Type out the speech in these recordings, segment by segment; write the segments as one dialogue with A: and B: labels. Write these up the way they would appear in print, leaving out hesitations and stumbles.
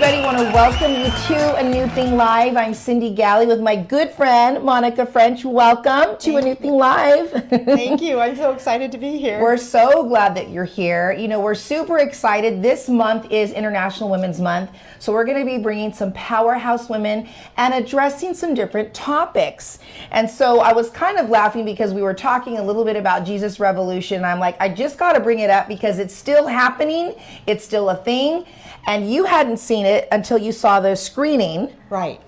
A: everybody. I want to welcome you to A New Thing Live. I'm Cyndi Galley with my good friend, Monica French. Welcome to A New Thing Live.
B: Thank you. I'm so excited to be here.
A: We're so glad that you're here. You know, we're super excited. This month is International Women's Month. So we're going to be bringing some powerhouse women and addressing some different topics. And so I was kind of laughing because we were talking a little bit about Jesus Revolution. I'm like, I just got to bring it up because it's still happening. It's still a thing. And you hadn't seen it until you saw the screening.
B: Right.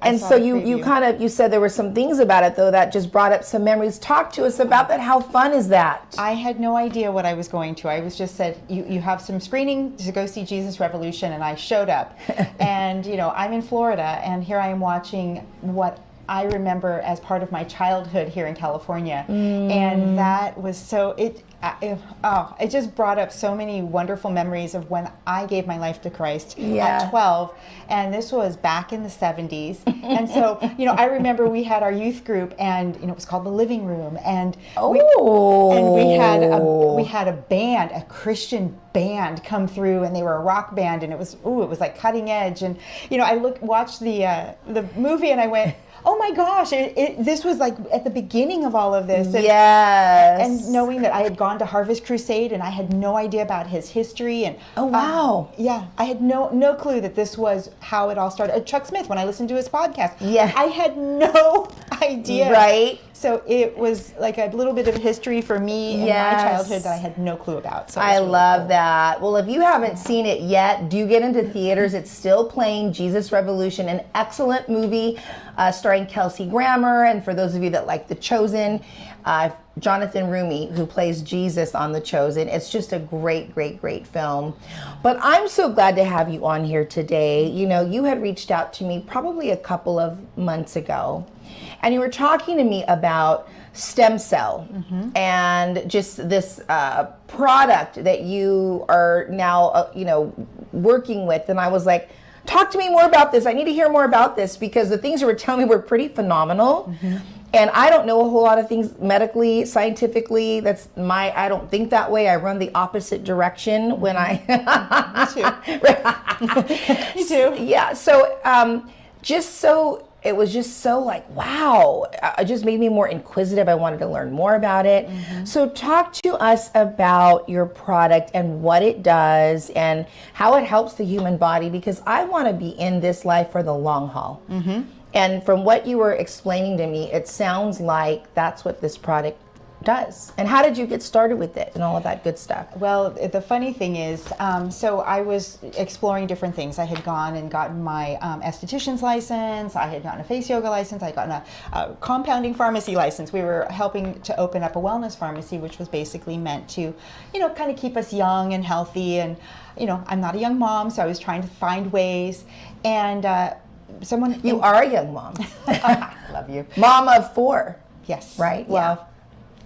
A: And so you said there were some things about it though that just brought up some memories. Talk to us about that. How fun is that?
B: I had no idea what I was going to. I was just said, you have some screening to go see Jesus Revolution, and I showed up. And you know, I'm in Florida, and here I am watching what I remember as part of my childhood here in California. And that was so, it just brought up so many wonderful memories of when I gave my life to Christ at 12. And this was back in the 70s. And so, you know, I remember we had our youth group, and, you know, it was called the Living Room. And we had a band, a Christian band come through, and they were a rock band, and it was like cutting edge. And, you know, I watched the movie, and I went, oh my gosh, this was like at the beginning of all of this. And knowing that I had gone to Harvest Crusade, and I had no idea about his history. And I had no clue that this was how it all started. Chuck Smith, when I listened to his podcast, I had no idea.
A: Right.
B: So it was like a little bit of history for me in my childhood that I had no clue about. So
A: I love that. Well, if you haven't seen it yet, do get into theaters. It's still playing. Jesus Revolution, an excellent movie starring Kelsey Grammer. And for those of you that like The Chosen, Jonathan Rumi, who plays Jesus on The Chosen. It's just a great, great, great film. But I'm so glad to have you on here today. You know, you had reached out to me probably a couple of months ago, and you were talking to me about stem cell and just this product that you are now, working with. And I was like, talk to me more about this. I need to hear more about this, because the things you were telling me were pretty phenomenal. And I don't know a whole lot of things medically, scientifically. I don't think that way. I run the opposite direction when I...
B: Me too.
A: Yeah. So it was just so like, wow, it just made me more inquisitive. I wanted to learn more about it. So talk to us about your product and what it does and how it helps the human body, because I want to be in this life for the long haul. And from what you were explaining to me, it sounds like that's what this product does. And how did you get started with it and all of that good stuff?
B: Well, the funny thing is, so I was exploring different things. I had gone and gotten my esthetician's license. I had gotten a face yoga license. I had gotten a compounding pharmacy license. We were helping to open up a wellness pharmacy, which was basically meant to, kind of keep us young and healthy. And, I'm not a young mom, so I was trying to find ways. And
A: You are a young mom.
B: Love you.
A: Mom of 4.
B: Yes.
A: Right?
B: Well,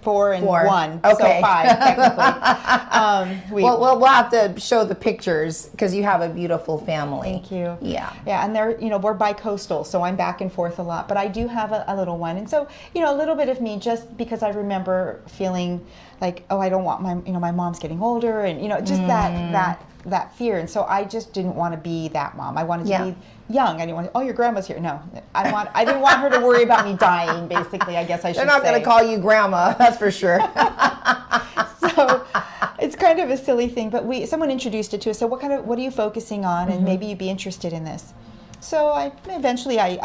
B: 4 and 1,
A: okay.
B: So 5 technically.
A: We'll have to show the pictures, because you have a beautiful family.
B: Thank you.
A: Yeah.
B: Yeah, and they're, we're bi-coastal, so I'm back and forth a lot, but I do have a little one. And so, a little bit of me, just because I remember feeling like, oh, I don't want my mom's getting older, and, just that fear. And so I just didn't want to be that mom. I wanted to be young. I didn't want to, your grandma's here. No, I didn't want her to worry about me dying, basically, I guess I should say.
A: They're not going to call you grandma, that's for sure.
B: So it's kind of a silly thing, but someone introduced it to us. So what are you focusing on? And maybe you'd be interested in this. So I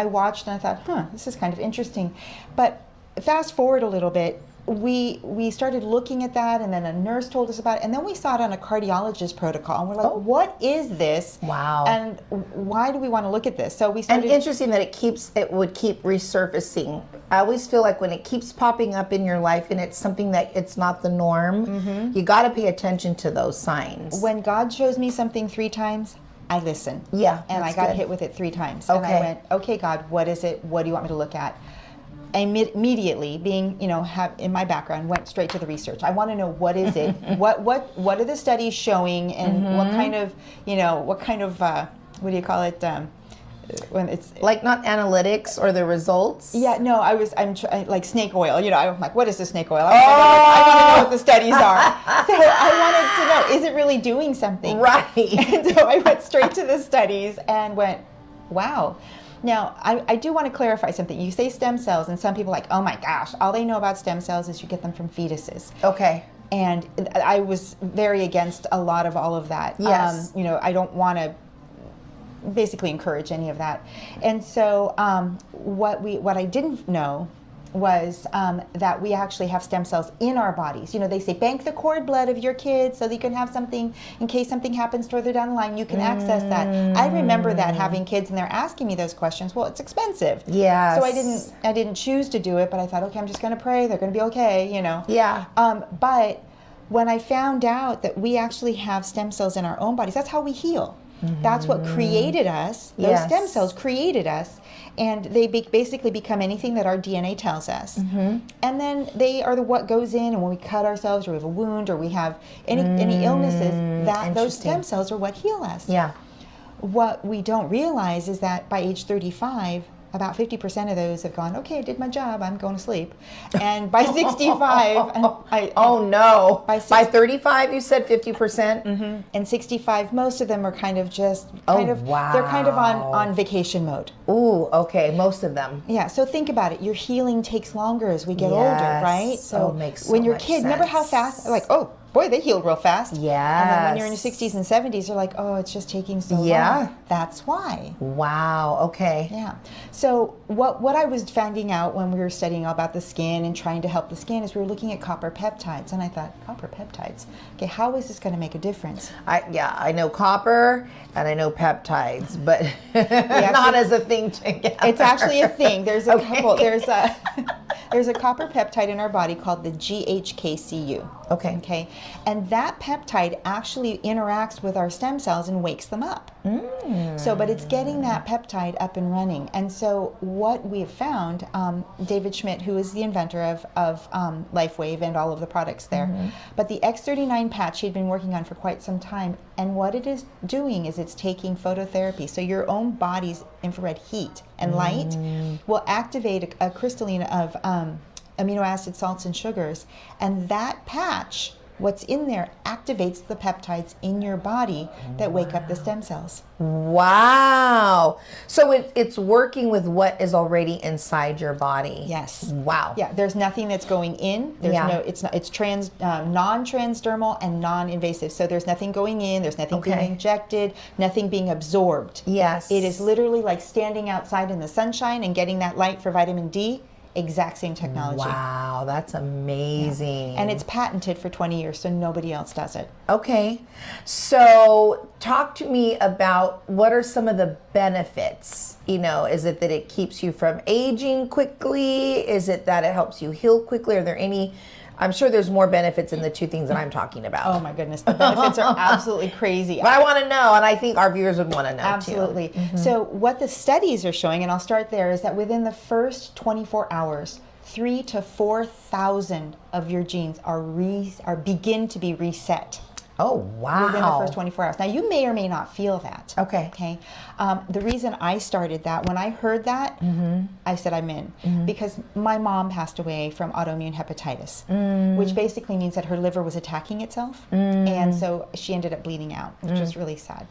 B: watched, and I thought, this is kind of interesting. But fast forward a little bit, we started looking at that, and then a nurse told us about it, and then we saw it on a cardiologist protocol, and we're like, what is this?
A: Wow.
B: And why do we want to look at this? So we started...
A: And interesting that it would keep resurfacing. I always feel like when it keeps popping up in your life and it's something that it's not the norm, you got to pay attention to those signs.
B: When God shows me something 3 times, I listen.
A: Yeah.
B: And I got hit with it 3 times.
A: Okay.
B: And I went, okay, God, what is it? What do you want me to look at? Immediately, being in my background, went straight to the research. I want to know, what is it? what are the studies showing, and what kind of what do you call it? When it's
A: like, not analytics or the results.
B: Yeah, no, I'm like snake oil. I'm like, what is the snake oil? I want to know what the studies are. So I wanted to know, is it really doing something?
A: Right.
B: And so I went straight to the studies and went, wow. Now, I do want to clarify something. You say stem cells, and some people are like, oh my gosh, all they know about stem cells is you get them from fetuses.
A: Okay.
B: And I was very against a lot of all of that.
A: Yes.
B: I don't want to basically encourage any of that. And so what I didn't know was that we actually have stem cells in our bodies. They say bank the cord blood of your kids so that you can have something in case something happens further down the line. You can access that. I remember that, having kids, and they're asking me those questions. Well, it's expensive.
A: Yes.
B: So I didn't choose to do it, but I thought, okay, I'm just going to pray. They're going to be okay.
A: Yeah.
B: But when I found out that we actually have stem cells in our own bodies, that's how we heal. That's what created us. Those stem cells created us, and they basically become anything that our DNA tells us. And then they are what goes in, and when we cut ourselves, or we have a wound, or we have any illnesses, those stem cells are what heal us.
A: Yeah.
B: What we don't realize is that by age 35, about 50% of those have gone, okay, I did my job, I'm going to sleep. And by 65,
A: by 35 you said 50%?
B: And 65, most of them are kind of
A: wow.
B: They're kind of on vacation mode.
A: Ooh, okay, most of them.
B: Yeah, so think about it. Your healing takes longer as we get older, right? So
A: makes so
B: when you're a
A: much
B: kid, remember how
A: sense.
B: fast, like, oh, boy, they healed real fast.
A: Yes.
B: And then when you're in your 60s and 70s, you're like, oh, it's just taking so long. That's why.
A: Wow, okay.
B: Yeah. So what I was finding out when we were studying all about the skin and trying to help the skin is we were looking at copper peptides. And I thought, copper peptides? Okay, how is this going to make a difference?
A: I know copper and I know peptides, but not as a thing together.
B: It's actually a thing. There's a couple. There's a copper peptide in our body called the GHKCU. Okay. And that peptide actually interacts with our stem cells and wakes them up. So, but it's getting that peptide up and running. And so what we have found, David Schmidt, who is the inventor of Lifewave and all of the products there, but the X39 patch he'd been working on for quite some time. And what it is doing is it's taking phototherapy. So your own body's infrared heat and light will activate a crystalline of amino acid, salts, and sugars. And that patch, what's in there, activates the peptides in your body that wake up the stem cells.
A: Wow. So it's working with what is already inside your body.
B: Yes.
A: Wow.
B: Yeah, there's nothing that's going in. There's it's non-transdermal and non-invasive. So there's nothing going in, there's nothing being injected, nothing being absorbed.
A: Yes.
B: It is literally like standing outside in the sunshine and getting that light for vitamin D. Exact same technology.
A: Wow, that's amazing.
B: Yeah. And it's patented for 20 years, so nobody else does it.
A: Okay. So talk to me about what are some of the benefits? Is it that it keeps you from aging quickly? Is it that it helps you heal quickly? Are there any... I'm sure there's more benefits in the two things that I'm talking about.
B: Oh my goodness, the benefits are absolutely crazy.
A: But I want to know, and I think our viewers would want to know
B: absolutely.
A: too.
B: So what the studies are showing, and I'll start there, is that within the first 24 hours, 3,000 to 4,000 of your genes are begin to be reset.
A: Oh, wow.
B: Within the first 24 hours. Now, you may or may not feel that.
A: Okay.
B: The reason I started that, when I heard that, I said I'm in. Because my mom passed away from autoimmune hepatitis, which basically means that her liver was attacking itself. And so she ended up bleeding out, which was really sad.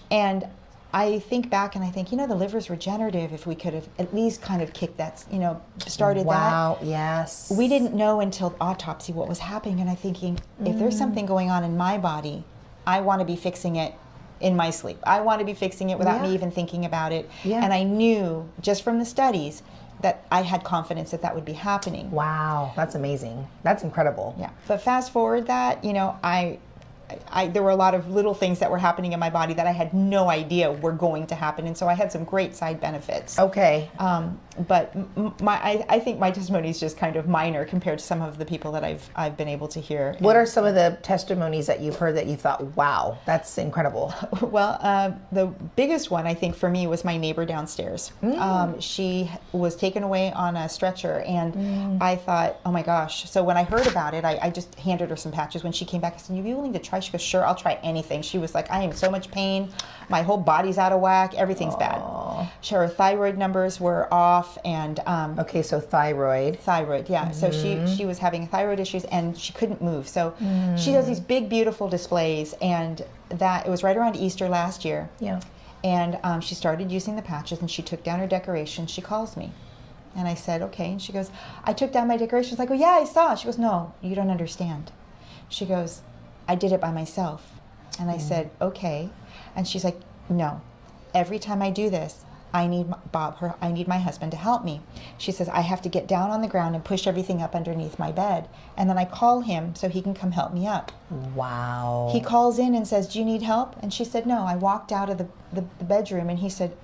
B: And I think back and I think, the liver's regenerative. If we could have at least kind of kicked that, started that.
A: Wow, yes.
B: We didn't know until autopsy what was happening. And I'm thinking, if there's something going on in my body, I want to be fixing it in my sleep. I want to be fixing it without me even thinking about it. Yeah. And I knew just from the studies that I had confidence that that would be happening.
A: Wow, that's amazing. That's incredible.
B: Yeah. But fast forward that, there were a lot of little things that were happening in my body that I had no idea were going to happen, and so I had some great side benefits.
A: Okay.
B: But I think my testimony is just kind of minor compared to some of the people that I've been able to hear.
A: What are some of the testimonies that you've heard that you thought, wow, that's incredible?
B: Well, the biggest one I think for me was my neighbor downstairs. She was taken away on a stretcher, and I thought, oh my gosh. So when I heard about it, I just handed her some patches. When she came back, I said, "Are you willing to try?" She goes, "Sure, I'll try anything." She was like, "I am in so much pain. My whole body's out of whack. Everything's bad." Her thyroid numbers were off, and
A: okay, so thyroid,
B: yeah. So she was having thyroid issues, and she couldn't move. So she does these big, beautiful displays, and it was right around Easter last year.
A: Yeah.
B: And she started using the patches, and she took down her decorations. She calls me. And I said, okay. And she goes, I took down my decorations. I go, yeah, I saw. She goes, no, you don't understand. She goes, I did it by myself. And I said, okay. And she's like, no. Every time I do this, I need I need my husband to help me. She says, I have to get down on the ground and push everything up underneath my bed. And then I call him so he can come help me up.
A: Wow.
B: He calls in and says, do you need help? And she said, no. I walked out of the bedroom, and he said,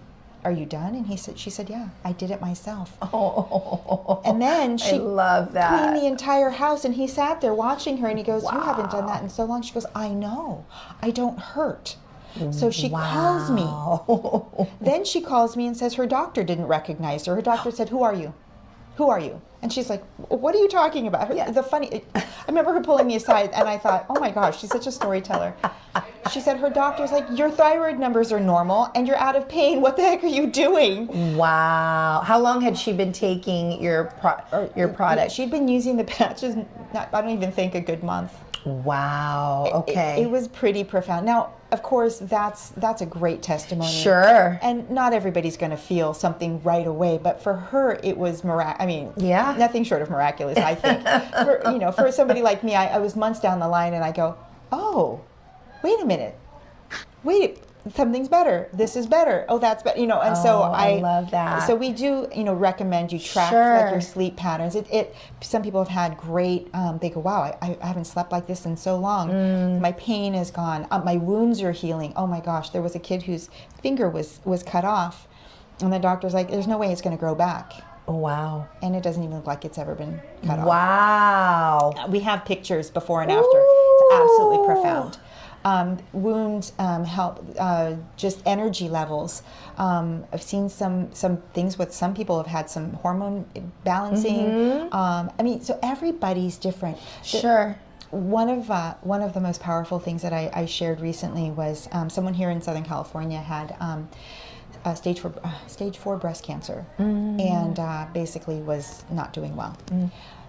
B: are you done? And she said, yeah, I did it myself.
A: Oh,
B: and then she
A: I love that.
B: cleaned the entire house, and he sat there watching her, and he goes, you haven't done that in so long. She goes, I know, I don't hurt. So she calls me. Then she calls me and says her doctor didn't recognize her. Her doctor said, who are you? Who are you? And she's like, what are you talking about? I remember her pulling me aside, and I thought, oh my gosh, she's such a storyteller. She said her doctor's like, your thyroid numbers are normal and you're out of pain. What the heck are you doing?
A: Wow. How long had she been taking your product?
B: She'd been using the patches, I don't even think a good month.
A: Wow. Okay.
B: It was pretty profound. Now, of course, that's a great testimony.
A: Sure.
B: And not everybody's going to feel something right away, but for her, it was
A: yeah,
B: nothing short of miraculous, I think. For somebody like me, I was months down the line, and I go, oh, wait a minute. Wait, something's better. This is better. Oh, that's better. And so
A: I love that.
B: So we do, recommend you track
A: Sure.
B: like your sleep patterns. Some people have had great. They go, wow, I haven't slept like this in so long. My pain is gone. My wounds are healing. Oh my gosh, there was a kid whose finger was cut off, and the doctor's like, there's no way it's going to grow back.
A: Oh, wow.
B: And it doesn't even look like it's ever been cut off.
A: Wow.
B: We have pictures before and after. It's absolutely profound. Wounds help, just energy levels. I've seen some things with some people have had some hormone balancing. So everybody's different.
A: Sure.
B: One of the most powerful things that I shared recently was someone here in Southern California had stage 4 breast cancer, and basically was not doing well.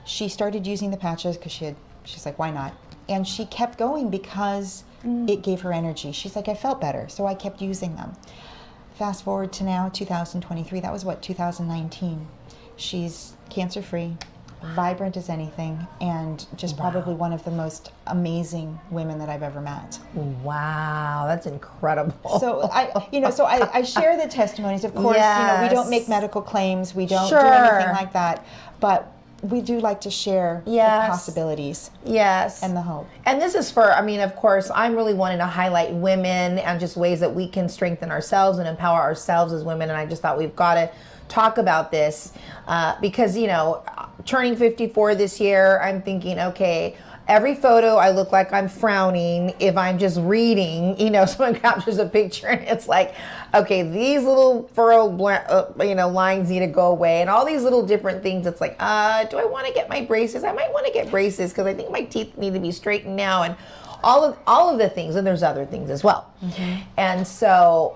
B: She started using the patches because she's like, why not? And she kept going because it gave her energy. She's like, I felt better, so I kept using them. Fast forward to now, 2023. That was 2019. She's cancer-free, vibrant as anything, and just probably one of the most amazing women that I've ever met.
A: Wow, that's incredible.
B: So I share the testimonies. Of course,
A: Yes.
B: we don't make medical claims. We don't
A: Sure.
B: do anything like that, but we do like to share
A: Yes.
B: the possibilities
A: Yes.
B: and the hope.
A: And this is for, of course, I'm really wanting to highlight women and just ways that we can strengthen ourselves and empower ourselves as women. And I just thought we've got to talk about this because, turning 54 this year, I'm thinking, okay, every photo I look like I'm frowning. If I'm just reading, someone captures a picture and it's like, okay, these little furrowed, lines need to go away, and all these little different things. It's like, do I want to get my braces? I might want to get braces because I think my teeth need to be straightened now, and all of the things. And there's other things as well. And so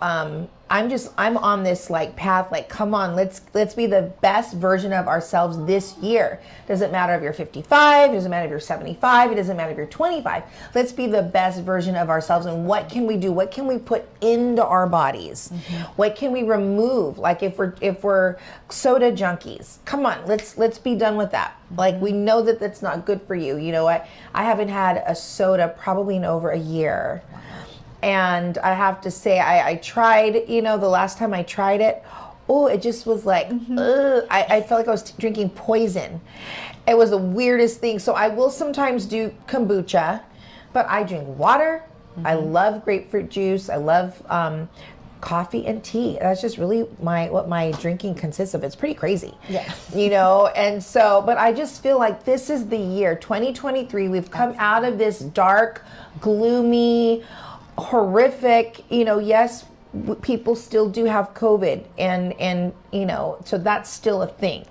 A: I'm on this path, come on, let's be the best version of ourselves this year. Doesn't matter if you're 55, doesn't matter if you're 75, it doesn't matter if you're 25. Let's be the best version of ourselves. And what can we do? What can we put into our bodies? What can we remove? Like if we're soda junkies, come on, let's be done with that. We know that that's not good for you. I haven't had a soda probably in over a year. And I have to say, I tried, the last time I tried it, it just was like, I felt like I was drinking poison. It was the weirdest thing. So I will sometimes do kombucha, but I drink water. I love grapefruit juice. I love coffee and tea. That's just really what my drinking consists of. It's pretty crazy.
B: Yeah.
A: And so, but I just feel like this is the year, 2023. We've come out of this dark, gloomy, horrific, yes, people still do have COVID and so that's still a thing.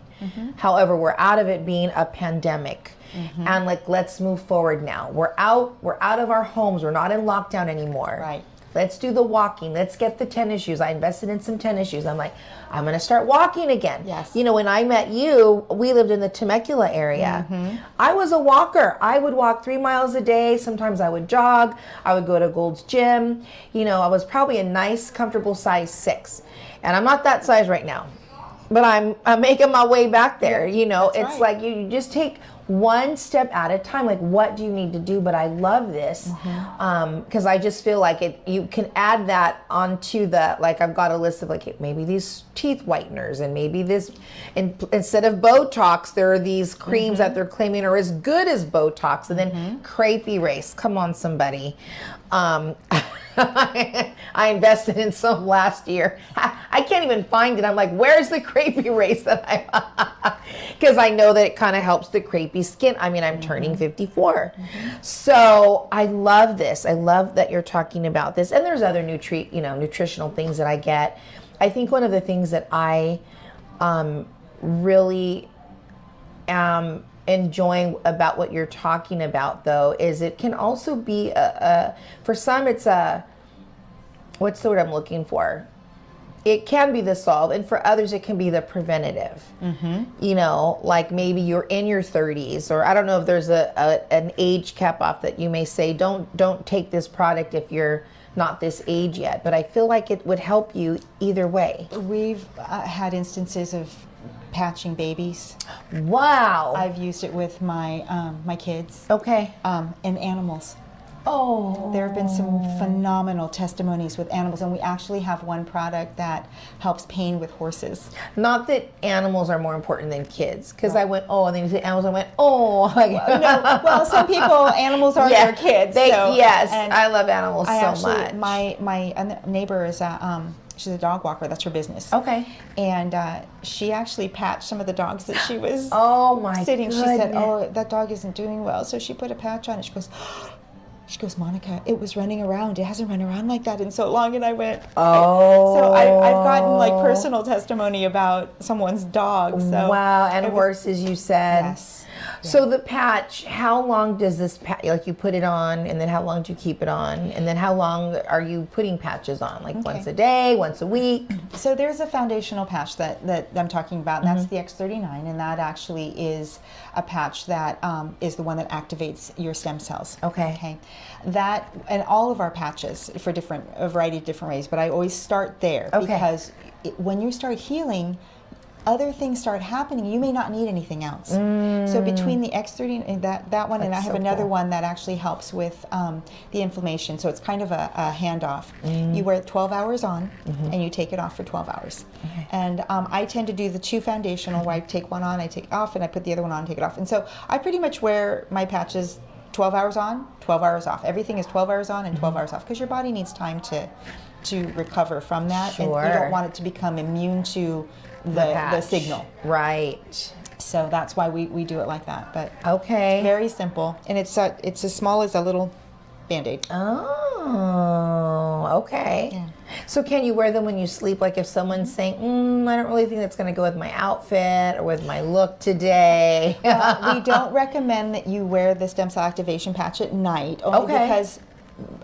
A: However, we're out of it being a pandemic, and let's move forward now. We're out of our homes. We're not in lockdown anymore.
B: Right.
A: Let's do the walking. Let's get the tennis shoes. I invested in some tennis shoes. I'm like, I'm going to start walking again.
B: Yes.
A: You know, when I met you, we lived in the Temecula area. I was a walker. I would walk 3 miles a day. Sometimes I would jog. I would go to Gold's Gym. You know, I was probably a nice, comfortable size 6. And I'm not that size right now, but I'm making my way back there. You know,
B: That's
A: it's
B: right.
A: like you just take one step at a time. Like, what do you need to do? But I love this because I just feel like you can add that onto the, like, I've got a list of like, maybe these teeth whiteners, and maybe this, instead of Botox, there are these creams that they're claiming are as good as Botox, and then crepe erase. Come on, somebody. I invested in some last year. I can't even find it. I'm like, where's the crepe erase that I, because I know that it kind of helps the crepey skin. I mean, I'm turning 54. So I love this. I love that you're talking about this. And there's other nutritional things that I get. I think one of the things that I really am enjoying about what you're talking about, though, is it can also be for some it's what's the word I'm looking for? It can be the solve, and for others it can be the preventative. You know, like maybe you're in your 30s, or I don't know if there's an age cap off that you may say don't take this product if you're not this age yet. But I feel like it would help you either way.
B: We've had instances of patching babies.
A: Wow.
B: I've used it with my kids.
A: Okay.
B: And animals.
A: Oh.
B: There have been some phenomenal testimonies with animals, and we actually have one product that helps pain with horses.
A: Not that animals are more important than kids, because I went, oh, and then you say animals, I went, oh.
B: No, well, some people, animals are their kids.
A: Yes,
B: and
A: I love animals so much.
B: My neighbor is she's a dog walker. That's her business.
A: Okay.
B: And she actually patched some of the dogs that she was
A: Oh my
B: sitting.
A: goodness.
B: She said, "Oh, that dog isn't doing well." So she put a patch on it. She goes, "Monica, it was running around. It hasn't run around like that in so long." And I went,
A: oh.
B: So I've gotten like personal testimony about someone's dog. So
A: wow, and horses, you said.
B: Yes.
A: So the patch, how long does this patch, like you put it on, and then how long do you keep it on? And then how long are you putting patches on? Like once a day, once a week?
B: So there's a foundational patch that I'm talking about, and that's the X39, and that actually is a patch that is the one that activates your stem cells.
A: Okay.
B: That, and all of our patches for a variety of different ways, but I always start there because when you start healing, other things start happening. You may not need anything else. So between the X30 and that one, and I have another one that actually helps with the inflammation. So it's kind of a handoff. You wear it 12 hours on, and you take it off for 12 hours. And I tend to do the 2 foundational, where I take one on, I take it off, and I put the other one on, take it off. And so I pretty much wear my patches 12 hours on, 12 hours off. Everything is 12 hours on and 12 hours off, because your body needs time to recover from that.
A: Sure.
B: And you don't want it to become immune to the signal.
A: Right.
B: So that's why we do it like that. But
A: Okay.
B: very simple, and it's as small as a little Band-Aid.
A: Oh, okay.
B: Yeah.
A: So can you wear them when you sleep? Like if someone's saying, I don't really think that's going to go with my outfit or with my look today.
B: We don't recommend that you wear the stem cell activation patch at night, only because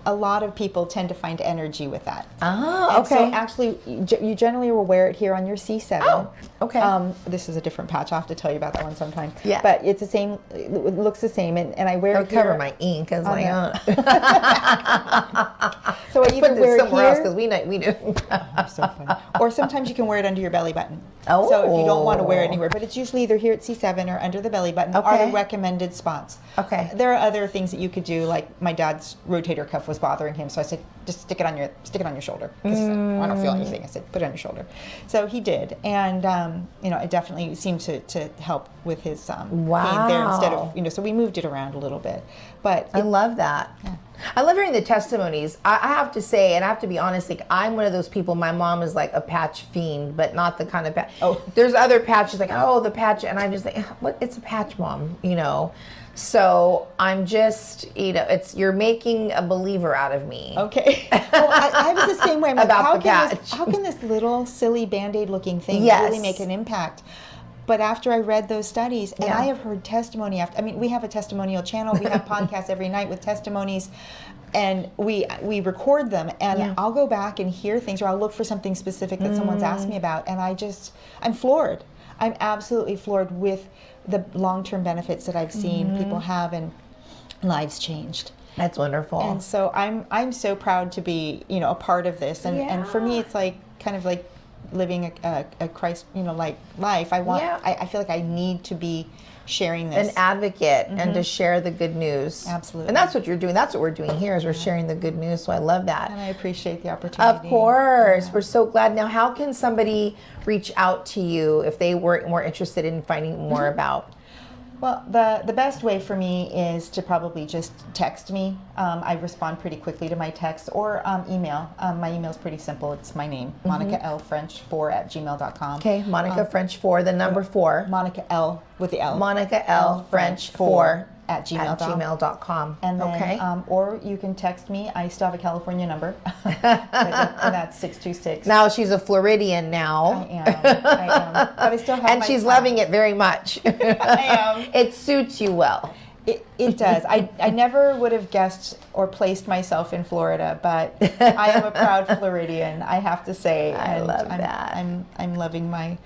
B: a lot of people tend to find energy with that.
A: Oh,
B: And
A: okay.
B: so actually, you generally will wear it here on your C7.
A: Oh, okay.
B: This is a different patch. I'll have to tell you about that one sometime.
A: Yeah.
B: But it's the same. It looks the same, and I wear
A: I'll
B: it here.
A: cover my ink. I was like,
B: So I either
A: put
B: wear
A: this
B: it
A: somewhere else
B: here.
A: because we do.
B: So funny. Or sometimes you can wear it under your belly button.
A: Oh.
B: So if you don't want to wear it anywhere, but it's usually either here at C7 or under the belly button are
A: Okay.
B: the recommended spots.
A: Okay.
B: There are other things that you could do, like my dad's rotator cuff was bothering him, so I said, just stick it on your shoulder. 'Cause he said, I don't feel anything. I said, put it on your shoulder. So he did, and it definitely seemed to help with his pain there instead of So we moved it around a little bit, but
A: I love that.
B: Yeah.
A: I love hearing the testimonies. I have to say, and I have to be honest, like I'm one of those people, my mom is like a patch fiend, but not the kind of patch.
B: Oh.
A: There's other patches like, the patch, and I'm just like, what? It's a patch, Mom, So I'm just, you're making a believer out of me.
B: Okay. Well, I was the same way. I'm like,
A: About
B: how
A: the patch.
B: how can this little silly Band-Aid looking thing
A: Yes.
B: really make an impact? But after I read those studies, and
A: Yeah.
B: I have heard testimony after, I mean, we have a testimonial channel. We have podcasts every night with testimonies, and we record them. And
A: Yeah.
B: I'll go back and hear things, or I'll look for something specific that someone's asked me about, and I'm floored. I'm absolutely floored with the long-term benefits that I've seen people have and lives changed.
A: That's wonderful.
B: And so I'm so proud to be, a part of this. And for me, it's like kind of like living a Christ, like life. I feel like I need to be sharing this.
A: An advocate and to share the good news.
B: Absolutely.
A: And that's what you're doing. That's what we're doing here is we're sharing the good news. So I love that.
B: And I appreciate the opportunity.
A: Of course. We're so glad. Now, how can somebody reach out to you if they were more interested in finding more about?
B: Well, the best way for me is to probably just text me. I respond pretty quickly to my texts, or email. My email is pretty simple. It's my name, monicalfrench4@gmail.com.
A: Okay, Monica French 4, the number 4.
B: Monica L with the L.
A: Monica L French 4
B: at gmail.com.
A: And then,
B: okay. Or you can text me. I still have a California number. And that's 626.
A: now she's a Floridian now.
B: I am. But I still have
A: And she's loving it very much.
B: I am.
A: It suits you well.
B: It does. I never would have guessed or placed myself in Florida, but I am a proud Floridian, I have to say.
A: I love that.
B: I'm loving my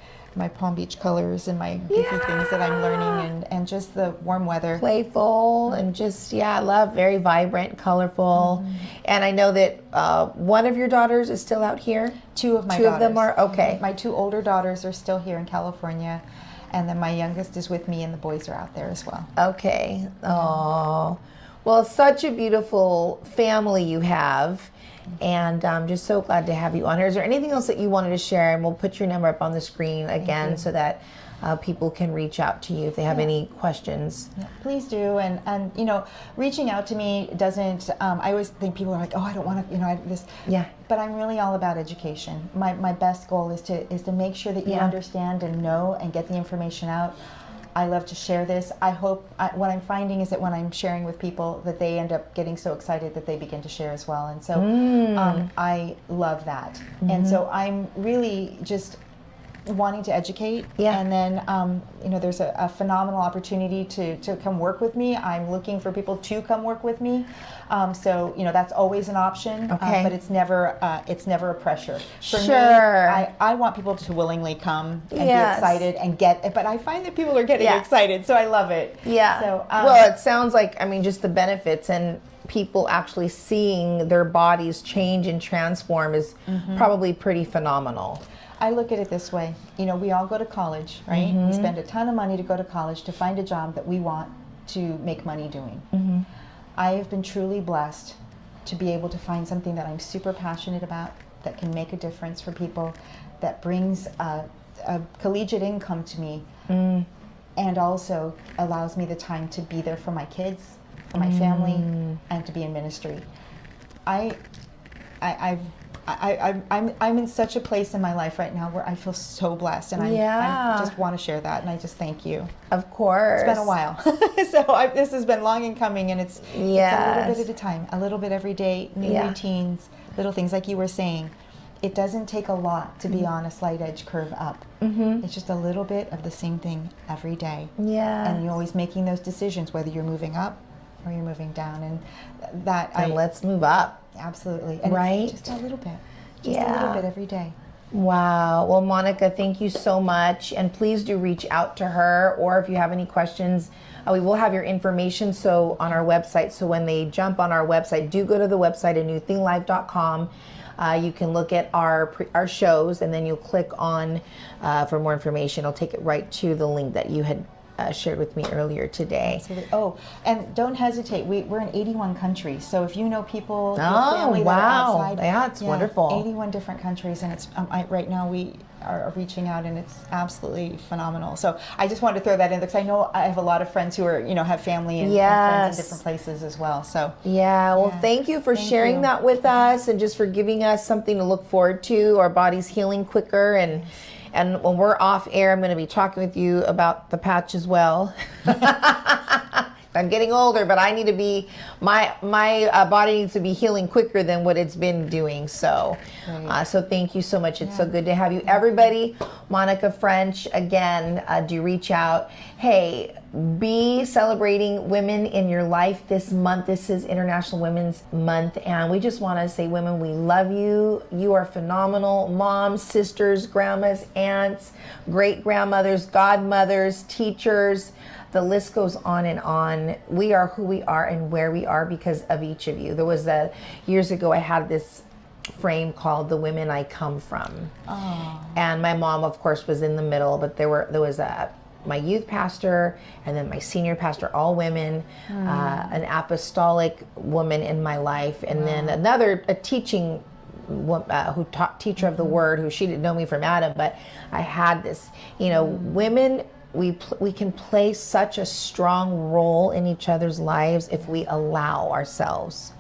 B: Palm Beach colors and my goofy things that I'm learning, and just the warm weather.
A: Playful and just, I love very vibrant, colorful. And I know that one of your daughters is still out here.
B: Two of my
A: Two
B: daughters.
A: of them are, okay.
B: My 2 older daughters are still here in California, and then my youngest is with me, and the boys are out there as well.
A: Okay. Oh, well, such a beautiful family you have. And I'm just so glad to have you on here. Is there anything else that you wanted to share? And we'll put your number up on the screen again so that people can reach out to you if they have any questions.
B: Yeah, please do. And reaching out to me doesn't, I always think people are like, oh, I don't want to, this.
A: Yeah.
B: But I'm really all about education. My best goal is to make sure that you understand and know and get the information out. I love to share this. I hope, what I'm finding is that when I'm sharing with people, that they end up getting so excited that they begin to share as well. And so I love that. And so I'm really just wanting to educate.
A: Yeah.
B: And then, there's a phenomenal opportunity to come work with me. I'm looking for people to come work with me. So that's always an option,
A: Okay.
B: but it's never a pressure. For me,
A: Sure.
B: I want people to willingly come and
A: Yes.
B: be excited and but I find that people are getting
A: Yeah.
B: excited, so I love it.
A: Yeah.
B: So,
A: well, it sounds like, just the benefits and people actually seeing their bodies change and transform is probably pretty phenomenal.
B: I look at it this way. We all go to college, right? We spend a ton of money to go to college to find a job that we want to make money doing. I have been truly blessed to be able to find something that I'm super passionate about, that can make a difference for people, that brings a collegiate income to me, and also allows me the time to be there for my kids, for my family, and to be in ministry. I'm in such a place in my life right now where I feel so blessed, and I just want to share that, and I just thank you.
A: Of course.
B: It's been a while. This has been long in coming, and it's a little bit at a time, a little bit every day, new routines, little things like you were saying. It doesn't take a lot to be on a slight edge curve up. It's just a little bit of the same thing every day.
A: Yeah.
B: And you're always making those decisions, whether you're moving up or you're moving down, and
A: let's move up.
B: Absolutely. And
A: Right?
B: it's just a little bit. Just a little bit every day.
A: Wow. Well, Monica, thank you so much. And please do reach out to her, or if you have any questions, we will have your information on our website. So when they jump on our website, do go to the website at newthinglive.com. You can look at our shows, and then you'll click on for more information. It'll take it right to the link that you had shared with me earlier today.
B: Absolutely. Oh, and don't hesitate. We're in 81 countries. So if you know people, your family that are outside,
A: yeah, it's wonderful.
B: 81 different countries, and it's right now we are reaching out, and it's absolutely phenomenal. So I just wanted to throw that in because I know I have a lot of friends who are have family and friends in different places as well. So
A: thank you for sharing that with us, and just for giving us something to look forward to. Our body's healing quicker, and when we're off air, I'm going to be talking with you about the patch as well. I'm getting older, but I need to be, my body needs to be healing quicker than what it's been doing. So, so thank you so much. It's so good to have you. Everybody, Monica French, again, do reach out. Hey, be celebrating women in your life this month. This is International Women's Month, and we just want to say, women, we love you. You are phenomenal. Moms, sisters, grandmas, aunts, great-grandmothers, godmothers, teachers. The list goes on and on. We are who we are and where we are because of each of you. There was years ago, I had this frame called The Women I Come From. Oh. And my mom, of course, was in the middle, but there was my youth pastor and then my senior pastor, all women, an apostolic woman in my life, and then a teaching who taught teacher of the word, who she didn't know me from Adam, but I had this, women, we can play such a strong role in each other's lives if we allow ourselves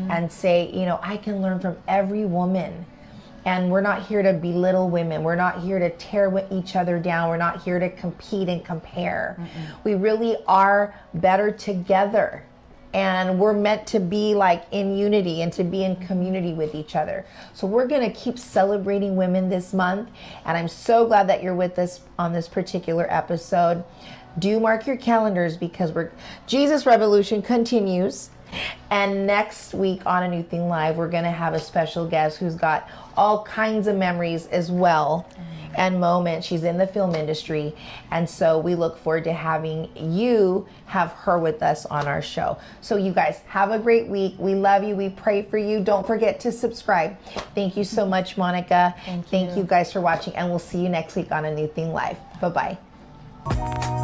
A: and say, I can learn from every woman. And we're not here to belittle women. We're not here to tear each other down. We're not here to compete and compare. We really are better together. And we're meant to be like in unity and to be in community with each other. So we're going to keep celebrating women this month. And I'm so glad that you're with us on this particular episode. Do mark your calendars because Jesus Revolution continues. And next week on A New Thing Live, we're going to have a special guest who's got all kinds of memories as well and moments. She's in the film industry. And so we look forward to having you have her with us on our show. So you guys have a great week. We love you. We pray for you. Don't forget to subscribe. Thank you so much, Monica. Thank you guys for watching. And we'll see you next week on A New Thing Live. Bye-bye.